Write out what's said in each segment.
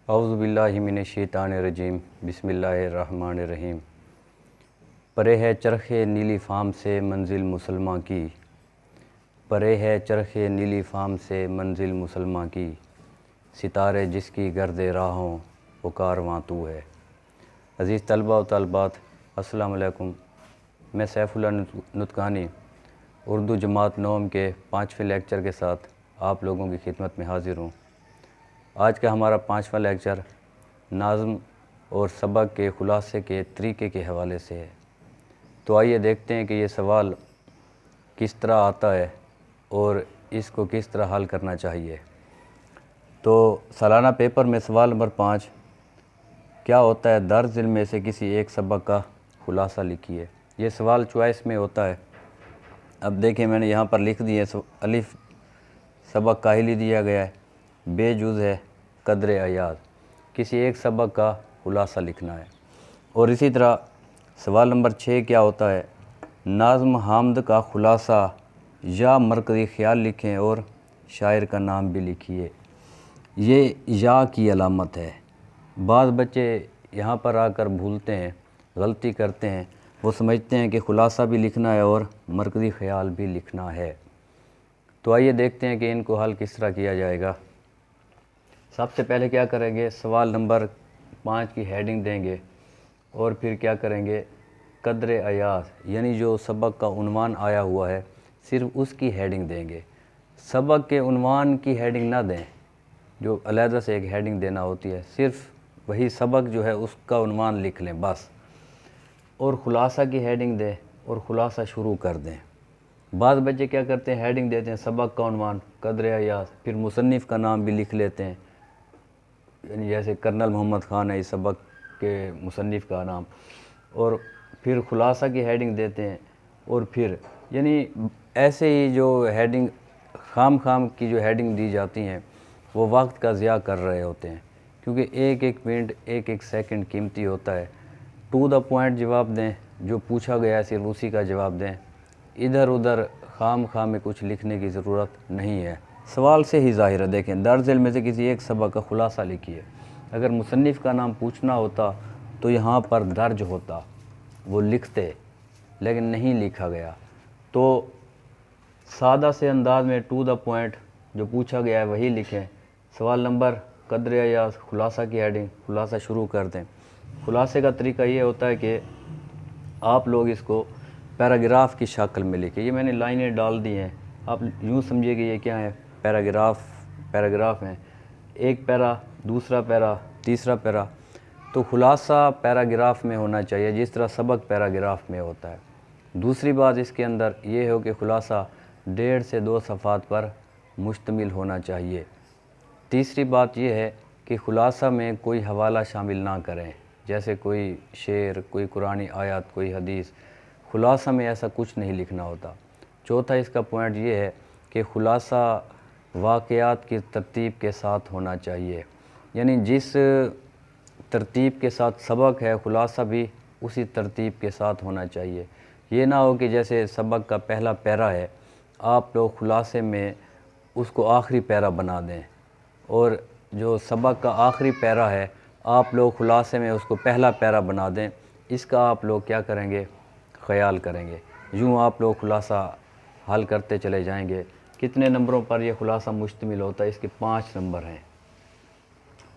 اعوذ باللہ من الشیطان الرجیم بسم اللہ الرحمن الرحیم۔ پرے ہے چرخ نیلی فام سے منزل مسلماں کی، پرے ہے چرخ نیلی فام سے منزل مسلماں کی، ستارے جس کی گرد راہوں وہ کارواں تو ہے۔ عزیز طلبہ و طالبات، السلام علیکم۔ میں سیف اللہ نطقانی اردو جماعت نوم کے 5ویں لیکچر کے ساتھ آپ لوگوں کی خدمت میں حاضر ہوں۔ آج کا ہمارا 5واں لیکچر نظم اور سبق کے خلاصے کے طریقے کے حوالے سے ہے۔ تو آئیے دیکھتے ہیں کہ یہ سوال کس طرح آتا ہے اور اس کو کس طرح حل کرنا چاہیے۔ تو سالانہ پیپر میں سوال نمبر 5 کیا ہوتا ہے؟ درج علم میں سے کسی ایک سبق کا خلاصہ لکھیے۔ یہ سوال چوائس میں ہوتا ہے۔ اب دیکھیں میں نے یہاں پر لکھ دیے، الف سبق کاہلی دیا گیا ہے، بے جز ہے قدر ایاز، کسی ایک سبق کا خلاصہ لکھنا ہے۔ اور اسی طرح سوال نمبر 6 کیا ہوتا ہے؟ نظم حامد کا خلاصہ یا مرکزی خیال لکھیں اور شاعر کا نام بھی لکھیے۔ یہ یا کی علامت ہے۔ بعض بچے یہاں پر آ کر بھولتے ہیں، غلطی کرتے ہیں، وہ سمجھتے ہیں کہ خلاصہ بھی لکھنا ہے اور مرکزی خیال بھی لکھنا ہے۔ تو آئیے دیکھتے ہیں کہ ان کو حل کس طرح کیا جائے گا۔ سب سے پہلے کیا کریں گے؟ سوال نمبر 5 کی ہیڈنگ دیں گے اور پھر کیا کریں گے؟ قدر ایاز یعنی جو سبق کا عنوان آیا ہوا ہے صرف اس کی ہیڈنگ دیں گے۔ سبق کے عنوان کی ہیڈنگ نہ دیں، جو علیحدہ سے ایک ہیڈنگ دینا ہوتی ہے، صرف وہی سبق جو ہے اس کا عنوان لکھ لیں بس، اور خلاصہ کی ہیڈنگ دیں اور خلاصہ شروع کر دیں۔ بعض بچے کیا کرتے ہیں؟ ہیڈنگ دیتے ہیں سبق کا عنوان قدر ایاز، پھر مصنف کا نام بھی لکھ لیتے ہیں، یعنی جیسے کرنل محمد خان ہے اس سبق کے مصنف کا نام، اور پھر خلاصہ کی ہیڈنگ دیتے ہیں، اور پھر یعنی ایسے ہی جو ہیڈنگ خام کی جو ہیڈنگ دی جاتی ہیں وہ وقت کا ضیاع کر رہے ہوتے ہیں، کیونکہ ایک ایک منٹ ایک ایک سیکنڈ قیمتی ہوتا ہے۔ ٹو دا پوائنٹ جواب دیں، جو پوچھا گیا ہے صرف اسی کا جواب دیں، ادھر ادھر خام میں کچھ لکھنے کی ضرورت نہیں ہے۔ سوال سے ہی ظاہر ہے، دیکھیں درج علم میں سے کسی ایک سبق کا خلاصہ لکھیے۔ اگر مصنف کا نام پوچھنا ہوتا تو یہاں پر درج ہوتا، وہ لکھتے، لیکن نہیں لکھا گیا۔ تو سادہ سے انداز میں ٹو دا پوائنٹ جو پوچھا گیا ہے وہی لکھیں۔ سوال نمبر قدر ایاز، خلاصہ کی ہیڈنگ، خلاصہ شروع کر دیں۔ خلاصے کا طریقہ یہ ہوتا ہے کہ آپ لوگ اس کو پیراگراف کی شکل میں لکھیں۔ یہ میں نے لائنیں ڈال دی ہیں، آپ یوں سمجھیے کہ یہ کیا ہے؟ پیراگراف ہیں، ایک پیرا، دوسرا پیرا، تیسرا پیرا۔ تو خلاصہ پیراگراف میں ہونا چاہیے جس طرح سبق پیراگراف میں ہوتا ہے۔ دوسری بات اس کے اندر یہ ہو کہ خلاصہ 1.5 سے 2 صفحات پر مشتمل ہونا چاہیے۔ تیسری بات یہ ہے کہ خلاصہ میں کوئی حوالہ شامل نہ کریں، جیسے کوئی شعر، کوئی قرآنی آیات، کوئی حدیث، خلاصہ میں ایسا کچھ نہیں لکھنا ہوتا۔ چوتھا اس کا پوائنٹ یہ ہے کہ خلاصہ واقعات کی ترتیب کے ساتھ ہونا چاہیے، یعنی جس ترتیب کے ساتھ سبق ہے خلاصہ بھی اسی ترتیب کے ساتھ ہونا چاہیے۔ یہ نہ ہو کہ جیسے سبق کا پہلا پیرا ہے، آپ لوگ خلاصے میں اس کو آخری پیرا بنا دیں، اور جو سبق کا آخری پیرا ہے آپ لوگ خلاصے میں اس کو پہلا پیرا بنا دیں۔ اس کا آپ لوگ کیا کریں گے؟ خیال کریں گے۔ یوں آپ لوگ خلاصہ حل کرتے چلے جائیں گے۔ کتنے نمبروں پر یہ خلاصہ مشتمل ہوتا ہے؟ اس کے 5 نمبر ہیں۔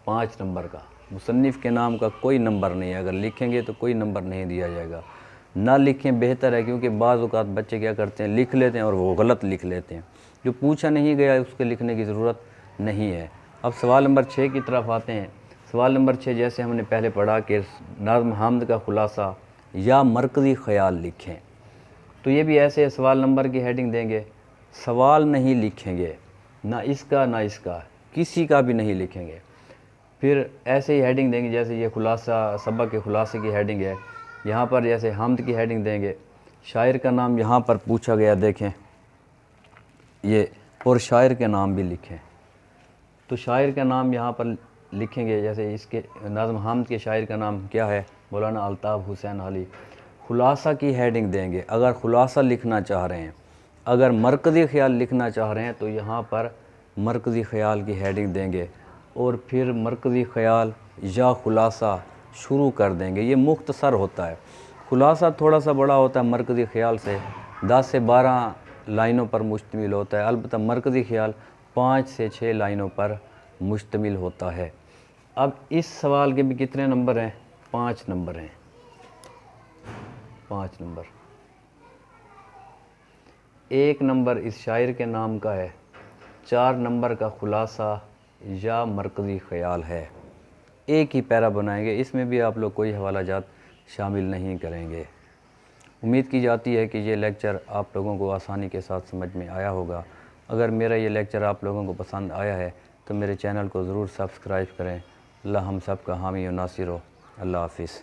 5 نمبر کا، مصنف کے نام کا کوئی نمبر نہیں ہے، اگر لکھیں گے تو کوئی نمبر نہیں دیا جائے گا۔ نہ لکھیں بہتر ہے، کیونکہ بعض اوقات بچے کیا کرتے ہیں؟ لکھ لیتے ہیں اور وہ غلط لکھ لیتے ہیں۔ جو پوچھا نہیں گیا اس کے لکھنے کی ضرورت نہیں ہے۔ اب سوال نمبر 6 کی طرف آتے ہیں۔ سوال نمبر 6 جیسے ہم نے پہلے پڑھا کہ نظم حامد کا خلاصہ یا مرکزی خیال لکھیں، تو یہ بھی ایسے سوال نمبر کی ہیڈنگ دیں گے، سوال نہیں لکھیں گے، نہ اس کا نہ اس کا، کسی کا بھی نہیں لکھیں گے۔ پھر ایسے ہی ہیڈنگ دیں گے جیسے یہ خلاصہ سبق کے خلاصے کی ہیڈنگ ہے، یہاں پر جیسے حامد کی ہیڈنگ دیں گے، شاعر کا نام یہاں پر پوچھا گیا، دیکھیں یہ، اور شاعر کے نام بھی لکھیں۔ تو شاعر کا نام یہاں پر لکھیں گے، جیسے اس کے نظم حامد کے شاعر کا نام کیا ہے؟ مولانا الطاف حسین علی۔ خلاصہ کی ہیڈنگ دیں گے۔ اگر خلاصہ لکھنا چاہ رہے ہیں، اگر مرکزی خیال لکھنا چاہ رہے ہیں تو یہاں پر مرکزی خیال کی ہیڈنگ دیں گے، اور پھر مرکزی خیال یا خلاصہ شروع کر دیں گے۔ یہ مختصر ہوتا ہے، خلاصہ تھوڑا سا بڑا ہوتا ہے مرکزی خیال سے، 10 سے 12 لائنوں پر مشتمل ہوتا ہے، البتہ مرکزی خیال 5 سے 6 لائنوں پر مشتمل ہوتا ہے۔ اب اس سوال کے بھی کتنے نمبر ہیں؟ 5 نمبر ہیں، 5 نمبر۔ 1 نمبر اس شاعر کے نام کا ہے، 4 نمبر کا خلاصہ یا مرکزی خیال ہے۔ ایک ہی پیرا بنائیں گے، اس میں بھی آپ لوگ کوئی حوالہ جات شامل نہیں کریں گے۔ امید کی جاتی ہے کہ یہ لیکچر آپ لوگوں کو آسانی کے ساتھ سمجھ میں آیا ہوگا۔ اگر میرا یہ لیکچر آپ لوگوں کو پسند آیا ہے تو میرے چینل کو ضرور سبسکرائب کریں۔ اللہ ہم سب کا حامی و ناصر ہو۔ اللہ حافظ۔